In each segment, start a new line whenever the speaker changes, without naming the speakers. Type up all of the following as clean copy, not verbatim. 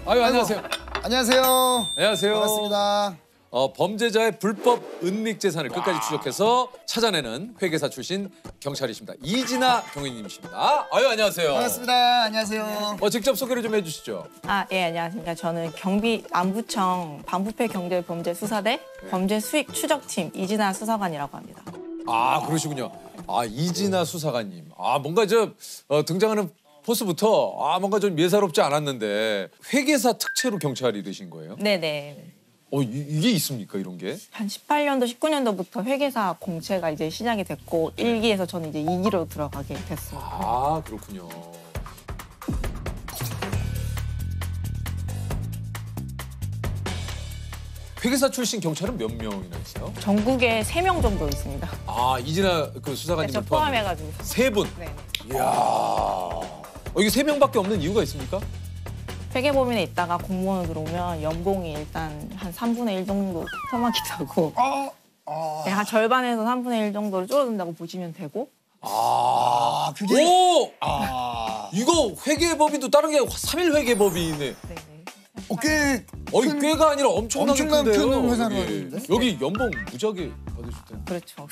아유, 안녕하세요.
안녕하세요.
안녕하세요.
반갑습니다.
범죄자의 불법 은닉 재산을 끝까지 추적해서 찾아내는 회계사 출신 경찰이십니다. 이진아 경위님이십니다. 아유, 안녕하세요.
반갑습니다. 안녕하세요.
직접 소개를 좀 해주시죠.
예, 안녕하십니까. 저는 경비 남부청 반부패 경제범죄수사대 범죄수익 추적팀 이진아 수사관이라고 합니다.
아, 그러시군요. 아, 이진아 수사관님. 아, 뭔가 등장하는 포스부터 뭔가 좀 예사롭지 않았는데 회계사 특채로 경찰이 되신 거예요?
네네.
이게 있습니까, 이런 게?
한 18년도, 19년도부터 회계사 공채가 이제 시작이 됐고 1기에서 저는 이제 2기로 들어가게 됐습니다.
아, 그렇군요. 회계사 출신 경찰은 몇 명이나 있어요?
전국에 3명 정도 있습니다.
아, 이진아 그 수사관님
저 포함해가지고.
3분?
네.
이야. 이게 3명밖에 없는 이유가 있습니까?
회계법인에 있다가 공무원으로 들어오면 연봉이 일단 한 3분의 1 정도 토막이 나고 네, 한 절반에서 3분의 1 정도로 줄어든다고 보시면 되고
그게
오! 이거 회계법인도 다른 게 3일 회계법인이네.
네네.
꽤가 아니라 엄청나게
엄청난
큰데요.
큰 회사로
여기.
하는데?
여기 연봉 무지하게 받으실 텐데.
그렇죠.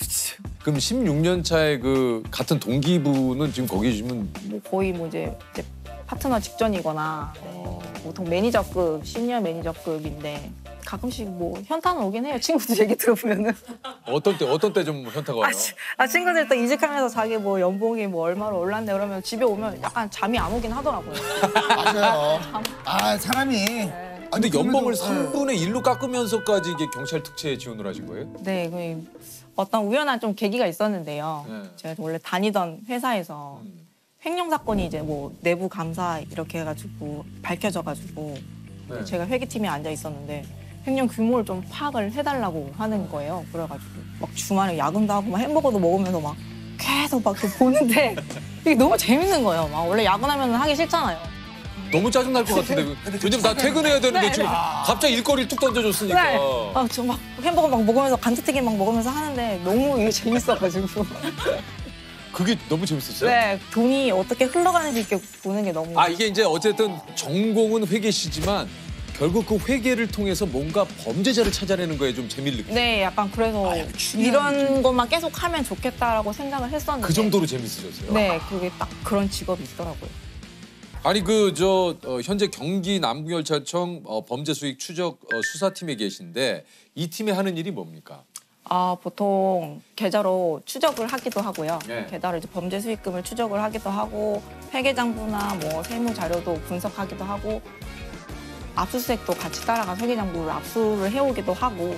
그럼 16년 차에 그 같은 동기분은 지금 거기 계시면
뭐 거의 뭐 이제 파트너 직전이거나 보통 매니저급, 시니어 매니저급인데 가끔씩 뭐 현타는 오긴 해요. 친구들 얘기 들어보면은.
어떤 때 좀 현타가 와요?
친구들 딱 이직하면서 자기 뭐 연봉이 뭐 얼마로 올랐네 그러면 집에 오면 약간 잠이 안 오긴 하더라고요.
맞아요. 사람이.
근데 연봉을
그래도,
3분의 1로 깎으면서까지 이게 경찰 특채에 지원을 하신 거예요?
네, 어떤 우연한 좀 계기가 있었는데요.
네.
제가 원래 다니던 회사에서 횡령 사건이 이제 뭐 내부 감사 이렇게 해가지고 밝혀져가지고
네.
제가 회계팀에 앉아 있었는데 횡령 규모를 좀 파악을 해달라고 하는 거예요. 그래가지고 막 주말에 야근도 하고 막 햄버거도 먹으면서 막 계속 막 보는데 이게 너무 재밌는 거예요. 막 원래 야근하면 하기 싫잖아요.
너무 짜증날 것 같은데. 왜냐면 나 퇴근해야 되는데
네,
지금 갑자기 일거리를 뚝 던져줬으니까.
네. 저 막 햄버거 막 먹으면서 감자튀김 막 먹으면서 하는데 너무 이게 재밌어가지고.
그게 너무 재밌었어요?
네, 돈이 어떻게 흘러가는지 이렇게 보는 게 너무.
이게 이제 어쨌든 전공은 회계시지만 결국 그 회계를 통해서 뭔가 범죄자를 찾아내는 거에 좀 재미를 느끼죠.
네, 약간 그래서 이런 것만 계속 하면 좋겠다라고 생각을 했었는데.
그 정도로 재밌으셨어요?
네, 그게 딱 그런 직업이 있더라고요.
아니 현재 경기 남부경찰청 범죄수익 추적 수사팀에 계신데 이 팀이 하는 일이 뭡니까?
보통 계좌로 추적을 하기도 하고요.
네.
계좌로 이제 범죄 수익금을 추적을 하기도 하고 회계장부나 뭐 세무 자료도 분석하기도 하고 압수수색도 같이 따라가 회계장부를 압수를 해오기도 하고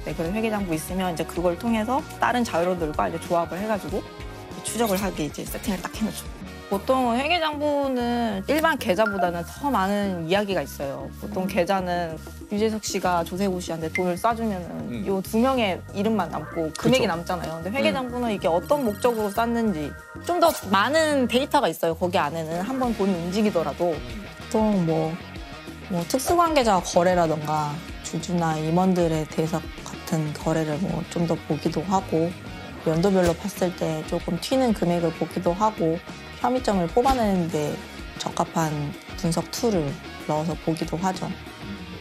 네, 그런 회계장부 있으면 이제 그걸 통해서 다른 자료들과 이제 조합을 해가지고 추적을 하기 이제 세팅을 딱 해놓죠. 보통 회계장부는 일반 계좌보다는 더 많은 이야기가 있어요. 보통 계좌는 유재석 씨가 조세호 씨한테 돈을 쏴주면은 이 2명의 이름만 남고 금액이
그쵸.
남잖아요. 근데 회계장부는 이게 어떤 목적으로 쐈는지 좀 더 많은 데이터가 있어요. 거기 안에는 한번 돈이 움직이더라도 보통 뭐 특수관계자 거래라던가 주주나 임원들에 대해서 같은 거래를 뭐 좀 더 보기도 하고 연도별로 봤을 때 조금 튀는 금액을 보기도 하고 혐의점을 뽑아내는데 적합한 분석 툴을 넣어서 보기도 하죠.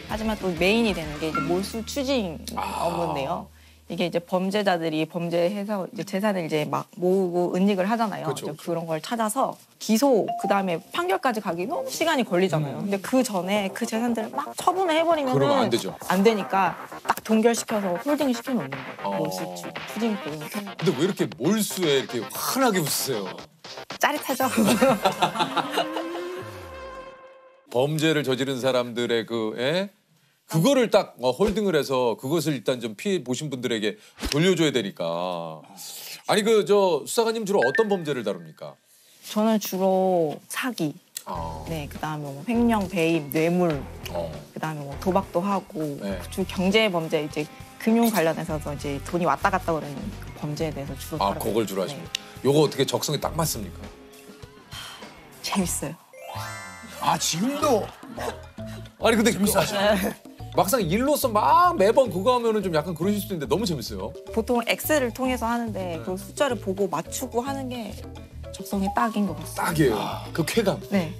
하지만 또 메인이 되는 게 이제 몰수 추징 업무인데요. 이게 이제 범죄자들이 범죄해서 이제 재산을 이제 막 모으고 은닉을 하잖아요.
그렇죠.
그런 걸 찾아서 기소 그다음에 판결까지 가기 너무 시간이 걸리잖아요. 근데 그 전에 그 재산들을 막 처분을 해버리면
그러면 안 되죠.
안 되니까 딱 동결시켜서 홀딩을 시켜놓는 거예요. 몰수
어.
추징금.
근데 왜 이렇게 몰수에 이렇게 환하게 웃으세요?
짜릿하죠.
범죄를 저지른 사람들의 그거를 딱 홀딩을 해서 그것을 일단 좀 피해 보신 분들에게 돌려줘야 되니까. 아니 수사관님 주로 어떤 범죄를 다룹니까?
저는 주로 사기, 네, 그다음에 뭐 횡령, 배임, 뇌물, 그다음에 뭐 도박도 하고
네.
주 경제 범죄 이제 금융 관련해서도 이제 돈이 왔다 갔다 그러는 그 범죄에 대해서 주로 다루고
그걸 주로 하십니까? 요거 어떻게 적성에 딱 맞습니까?
재밌어요.
지금도
아니 근데 막상 일로서 막 매번 그거 하면은 좀 약간 그러실 수도 있는데 너무 재밌어요.
보통 엑셀을 통해서 하는데 그 숫자를 보고 맞추고 하는 게 적성이 딱인 것 같습니다.
딱이에요. 그 쾌감.
네.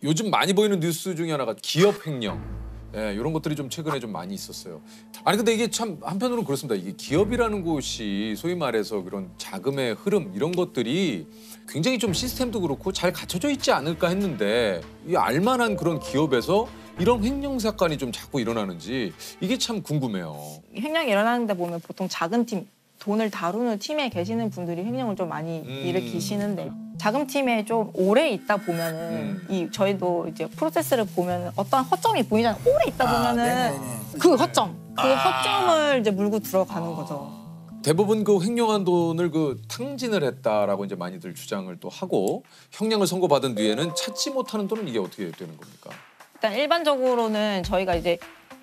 요즘 많이 보이는 뉴스 중에 하나가 기업 횡령. 예, 이런 것들이 좀 최근에 좀 많이 있었어요. 아니 근데 이게 참 한편으로는 그렇습니다. 이게 기업이라는 곳이 소위 말해서 그런 자금의 흐름 이런 것들이 굉장히 좀 시스템도 그렇고 잘 갖춰져 있지 않을까 했는데 이 알만한 그런 기업에서 이런 횡령 사건이 좀 자꾸 일어나는지 이게 참 궁금해요.
횡령이 일어나는데 보면 보통 작은 팀, 돈을 다루는 팀에 계시는 분들이 횡령을 좀 많이 일으키시는데 작은 팀에 좀 오래 있다 보면은 저희도 이제 프로세스를 보면 어떤 허점이 보이잖아요. 오래 있다 보면은
네네네.
그 허점을 이제 물고 들어가는 거죠.
대부분 그 횡령한 돈을 그 탕진을 했다라고 이제 많이들 주장을 또 하고 형량을 선고받은 뒤에는 찾지 못하는 돈은 이게 어떻게 되는 겁니까?
일단 일반적으로는 저희가 이제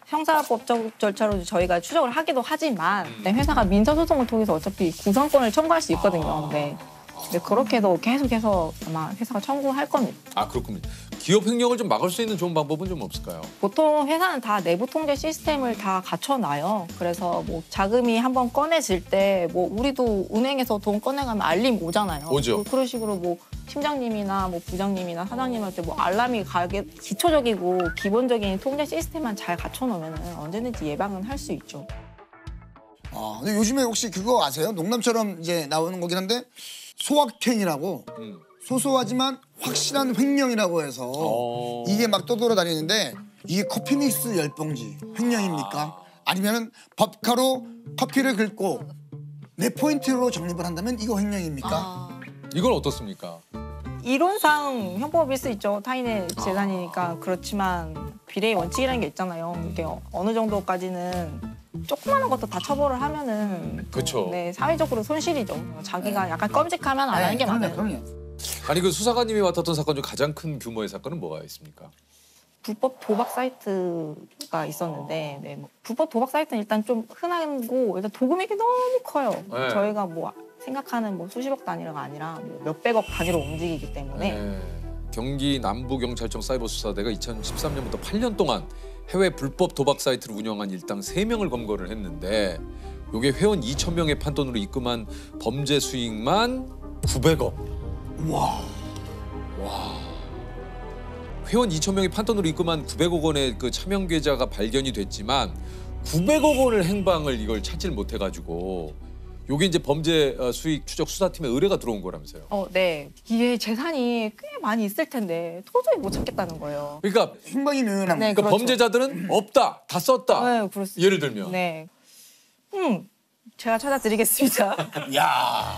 형사법적 절차로 저희가 추적을 하기도 하지만 회사가 민사소송을 통해서 어차피 구상권을 청구할 수 있거든요. 네. 근데 그렇게도 계속해서 아마 회사가 청구할 겁니다.
아 그렇군요. 기업 횡령을 좀 막을 수 있는 좋은 방법은 좀 없을까요?
보통 회사는 다 내부 통제 시스템을 다 갖춰놔요. 그래서 뭐 자금이 한번 꺼내질 때 뭐 우리도 은행에서 돈 꺼내가면 알림 오잖아요.
오죠.
그런 식으로 뭐 팀장님이나 뭐 부장님이나 사장님한테 뭐 알람이 가게 기초적이고 기본적인 통제 시스템만 잘 갖춰놓으면 언제든지 예방은 할 수 있죠.
근데 요즘에 혹시 그거 아세요? 농담처럼 이제 나오는 거긴 한데 소확행이라고 소소하지만 확실한 횡령이라고 해서 이게 막 떠돌아다니는데 이게 커피 믹스 10봉지 횡령입니까? 아니면은 법카로 커피를 긁고 내 포인트로 적립을 한다면 이거 횡령입니까?
이건 어떻습니까?
이론상 형법일 수 있죠. 타인의 재산이니까. 그렇지만 비례의 원칙이라는 게 있잖아요. 이게 어느 정도까지는 조그마한 것도 다 처벌을 하면은
그쵸.
네, 사회적으로 손실이죠. 자기가 약간 껌직하면 안 하는 게 맞아요.
그럼요.
아니 그 수사관님이 맡았던 사건 중 가장 큰 규모의 사건은 뭐가 있습니까?
불법 도박 사이트가 있었는데 네, 뭐 불법 도박 사이트는 일단 좀 흔하고 일단 도금액이 너무 커요.
네.
저희가 뭐 생각하는 뭐 수십억 단위가 아니라 뭐 몇백억 단위로 움직이기 때문에
네. 경기 남부경찰청 사이버수사대가 2013년부터 8년 동안 해외 불법 도박 사이트를 운영한 일당 3명을 검거를 했는데 요게 회원 2,000명의 판돈으로 입금한 범죄 수익만 900억.
와.
회원 2,000명의 판돈으로 입금한 900억 원의 그 차명 계좌가 발견이 됐지만 900억 원을 행방을 이걸 찾질 못해가지고 요게 이제 범죄 수익 추적 수사팀에 의뢰가 들어온 거라면서요.
네. 이게 재산이 꽤 많이 있을 텐데 도저히 못 찾겠다는 거예요.
그러니까,
행방이 묘연한
네,
거.
그러니까
그렇죠.
범죄자들은 없다, 다 썼다.
네, 그렇습니다.
예를 들면.
네. 제가 찾아드리겠습니다.
야.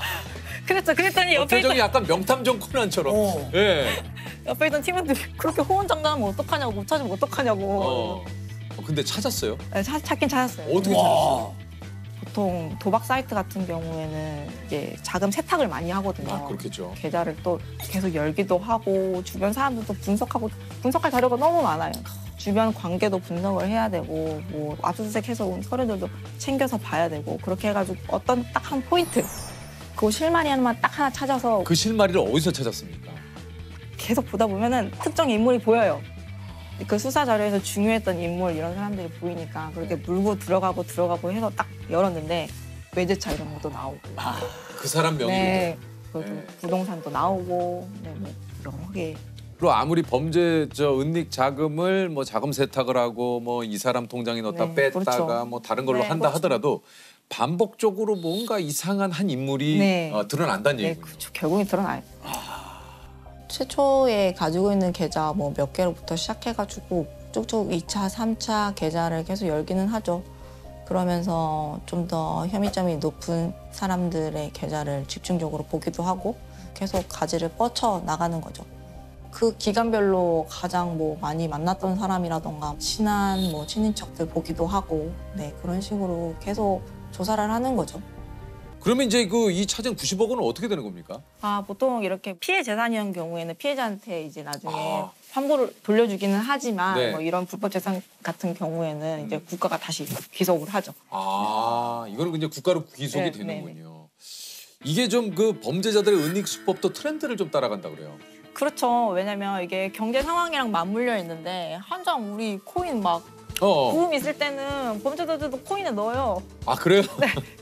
그랬더니 옆에
표정이
있던,
약간 명탐정 코난처럼. 예.
옆에 있던 팀원들이 그렇게 호언장담하면 어떡하냐고, 못 찾으면 어떡하냐고.
근데 찾았어요?
네, 찾긴 찾았어요.
어떻게 찾았어요?
보통 도박 사이트 같은 경우에는 이제 자금 세탁을 많이 하거든요.
아, 그렇겠죠.
계좌를 또 계속 열기도 하고 주변 사람들도 분석할 자료가 너무 많아요. 주변 관계도 분석을 해야 되고 뭐 압수수색해서 온 서류들도 챙겨서 봐야 되고 그렇게 해가지고 어떤 딱 한 포인트 그 실마리만 딱 하나 찾아서
그 실마리를 어디서 찾았습니까?
계속 보다 보면은 특정 인물이 보여요. 그 수사 자료에서 중요했던 인물 이런 사람들이 보이니까 그렇게 물고 들어가고 해서 딱 열었는데 외제차 이런 것도 나오고
그 사람 명의로.
네, 그리고
네.
부동산도 나오고 네, 뭐 여러 개.
그리고 아무리 범죄 은닉 자금을 뭐 자금 세탁을 하고 뭐 이 사람 통장에 넣었다
네,
뺐다가
그렇죠.
뭐 다른 걸로
네,
한다
그렇죠.
하더라도 반복적으로 뭔가 이상한 한 인물이
네.
드러난다는
네,
얘기군요.
그렇죠. 결국엔 드러나요. 최초에 가지고 있는 계좌 뭐 몇 개로부터 시작해가지고 쭉쭉 2차, 3차 계좌를 계속 열기는 하죠. 그러면서 좀 더 혐의점이 높은 사람들의 계좌를 집중적으로 보기도 하고 계속 가지를 뻗쳐 나가는 거죠. 그 기간별로 가장 뭐 많이 만났던 사람이라던가 친한 뭐 친인척들 보기도 하고 네 그런 식으로 계속 조사를 하는 거죠.
그러면 이제 그 이 차증 90억 원은 어떻게 되는 겁니까?
보통 이렇게 피해 재산이었는 경우에는 피해자한테 이제 나중에
아.
환불을 돌려주기는 하지만
네.
뭐 이런 불법 재산 같은 경우에는 이제 국가가 다시 귀속을 하죠.
이거는 이제 국가로 귀속이
네,
되는군요. 이게 좀 그 범죄자들의 은닉 수법도 트렌드를 좀 따라간다 그래요.
그렇죠. 왜냐면 이게 경제 상황이랑 맞물려 있는데 한정 우리 코인 막 부음 있을 때는 범죄자들도 코인에 넣어요.
아 그래요?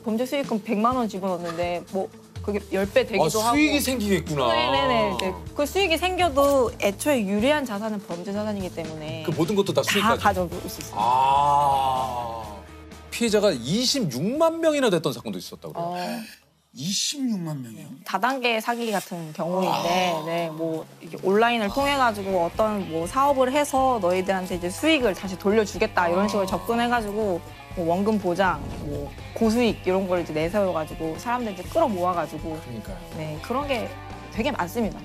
범죄 수익금 100만 원 집어넣는데 뭐 그게 10배 되기도 하고.
수익이 생기겠구나.
네네네. 이제 그 수익이 생겨도 애초에 유리한 자산은 범죄 자산이기 때문에
그 모든 것도 다
다
수익까지.
가져올 수 있어요.
피해자가 26만 명이나 됐던 사건도 있었다고 그래요.
26만 명이요?
다단계 사기 같은 경우인데, 네, 뭐 이게 온라인을 통해 가지고 어떤 뭐 사업을 해서 너희들한테 이제 수익을 다시 돌려주겠다 이런 식으로 접근해가지고 뭐 원금 보장, 뭐 고수익 이런 걸 이제 내세워 가지고 사람들 이제 끌어모아 가지고,
그러니까요.
네, 그런 게 되게 많습니다.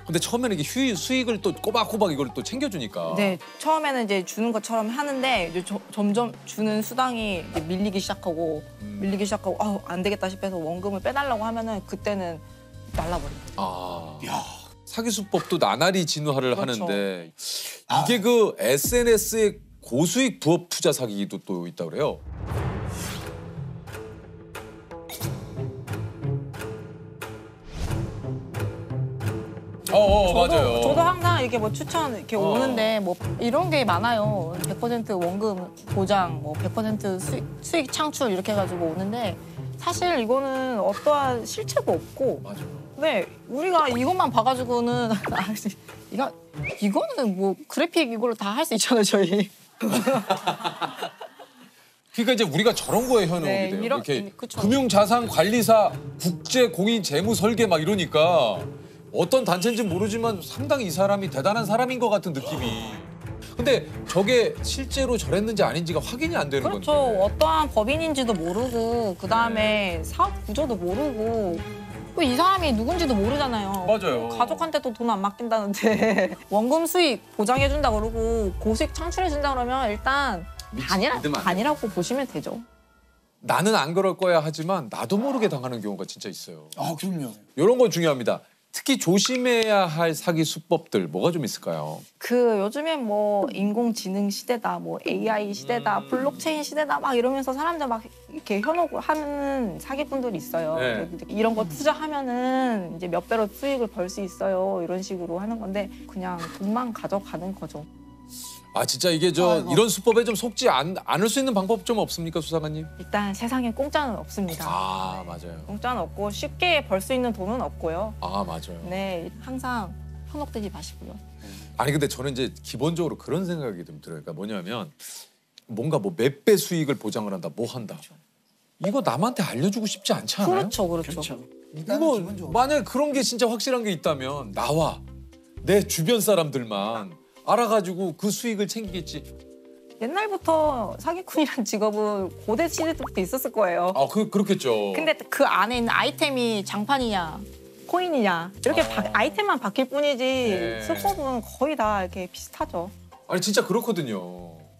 근데 처음에는 이게 수익을 또 꼬박꼬박 이걸 또 챙겨주니까.
네, 처음에는 이제 주는 것처럼 하는데 이제 점점 주는 수당이 이제 밀리기 시작하고 안 되겠다 싶어서 원금을 빼달라고 하면은 그때는 날라버려요.
야.
사기 수법도 나날이 진화를
그렇죠.
하는데 이게 그 SNS의 고수익 부업 투자 사기도 또 있다고 그래요. 맞아요.
저도 항상 이렇게 뭐 추천 이렇게 오는데 뭐 이런 게 많아요. 100% 원금 보장, 뭐 100% 수익 창출 이렇게 해가지고 오는데 사실 이거는 어떠한 실체도 없고.
맞아요.
네, 우리가 이것만 봐가지고는 이거는 뭐 그래픽 이걸로 다 할 수 있잖아요, 저희.
그러니까 이제 우리가 저런 거에 현혹이
네,
돼요.
이런-
이렇게
그쵸.
금융자산관리사, 국제공인재무설계 막 이러니까 어떤 단체인지 모르지만 상당히 이 사람이 대단한 사람인 것 같은 느낌이. 근데 저게 실제로 저랬는지 아닌지가 확인이 안 되는
그렇죠.
건데.
어떠한 법인인지도 모르고 그다음에 사업 구조도 모르고 또 이 사람이 누군지도 모르잖아요.
맞아요.
가족한테도 돈 안 맡긴다는데 원금 수익 보장해준다 그러고 고수익 창출해준다 그러면 일단
믿으면 안 돼요.
반이라고 보시면 되죠.
나는 안 그럴 거야 하지만 나도 모르게 당하는 경우가 진짜 있어요.
그럼요.
이런 건 중요합니다. 특히 조심해야 할 사기 수법들 뭐가 좀 있을까요?
그 요즘에 뭐 인공지능 시대다, 뭐 AI 시대다, 블록체인 시대다 막 이러면서 사람들 막 이렇게 현혹을 하는 사기꾼들이 있어요.
네.
이런 거 투자하면은 이제 몇 배로 수익을 벌 수 있어요. 이런 식으로 하는 건데 그냥 돈만 가져가는 거죠.
진짜 이게
아이고.
이런 수법에 좀 속지 않을 수 있는 방법 좀 없습니까, 수사관님?
일단 세상에 공짜는 없습니다.
맞아요.
공짜는 없고 쉽게 벌 수 있는 돈은 없고요.
맞아요.
네, 항상 현혹되지 마시고요.
아니 근데 저는 이제 기본적으로 그런 생각이 좀 들어요. 그러니까 뭐냐면 뭔가 뭐 몇 배 수익을 보장을 한다, 뭐 한다. 이거 남한테 알려주고 싶지 않지 않아요?
그렇죠, 그렇죠.
그렇죠.
이거
기본적으로.
만약에 그런 게 진짜 확실한 게 있다면 나와 내 주변 사람들만 알아가지고 그 수익을 챙기겠지.
옛날부터 사기꾼이란 직업은 고대 시대 때부터 있었을 거예요.
그렇겠죠.
근데 그 안에 있는 아이템이 장판이냐 코인이냐 이렇게 아이템만 바뀔 뿐이지
네.
수법은 거의 다 이렇게 비슷하죠.
아니 진짜 그렇거든요.